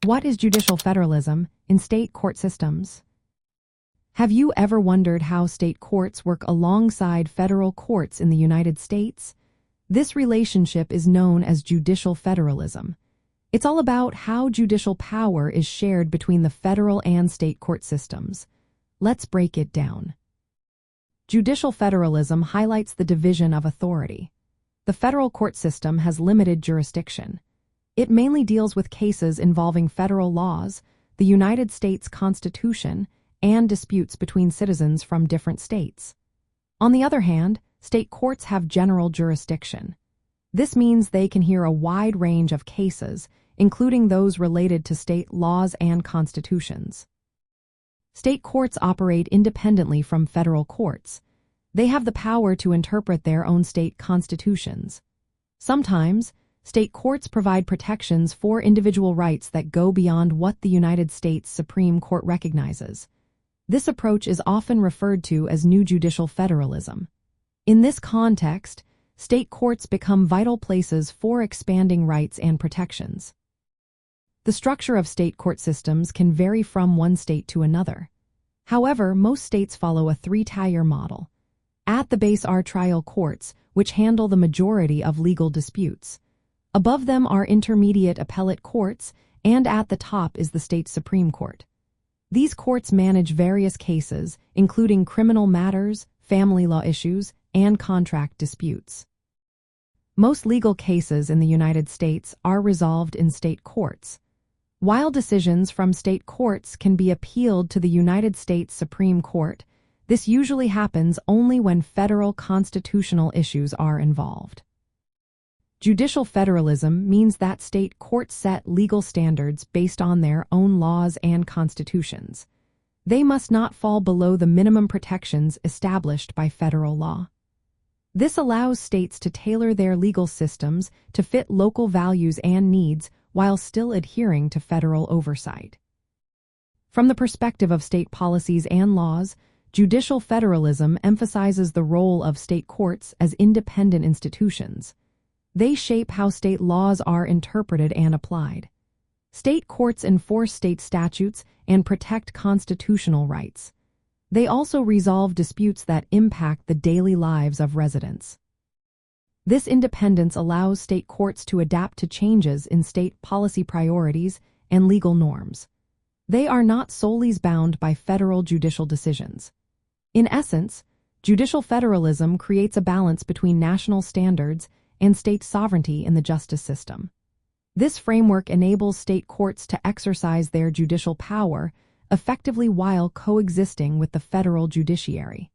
What is judicial federalism in state court systems? Have you ever wondered how state courts work alongside federal courts in the United States? This relationship is known as judicial federalism. It's all about how judicial power is shared between the federal and state court systems. Let's break it down. Judicial federalism highlights the division of authority. The federal court system has limited jurisdiction. It mainly deals with cases involving federal laws, the United States Constitution, and disputes between citizens from different states. On the other hand, state courts have general jurisdiction. This means they can hear a wide range of cases, including those related to state laws and constitutions. State courts operate independently from federal courts. They have the power to interpret their own state constitutions. Sometimes, state courts provide protections for individual rights that go beyond what the United States Supreme Court recognizes. This approach is often referred to as new judicial federalism. In this context, state courts become vital places for expanding rights and protections. The structure of state court systems can vary from one state to another. However, most states follow a three-tier model. At the base are trial courts, which handle the majority of legal disputes. Above them are intermediate appellate courts, and at the top is the state Supreme Court. These courts manage various cases, including criminal matters, family law issues, and contract disputes. Most legal cases in the United States are resolved in state courts. While decisions from state courts can be appealed to the United States Supreme Court, this usually happens only when federal constitutional issues are involved. Judicial federalism means that state courts set legal standards based on their own laws and constitutions. They must not fall below the minimum protections established by federal law. This allows states to tailor their legal systems to fit local values and needs while still adhering to federal oversight. From the perspective of state policies and laws, judicial federalism emphasizes the role of state courts as independent institutions. They shape how state laws are interpreted and applied. State courts enforce state statutes and protect constitutional rights. They also resolve disputes that impact the daily lives of residents. This independence allows state courts to adapt to changes in state policy priorities and legal norms. They are not solely bound by federal judicial decisions. In essence, judicial federalism creates a balance between national standards and state sovereignty in the justice system. This framework enables state courts to exercise their judicial power effectively while coexisting with the federal judiciary.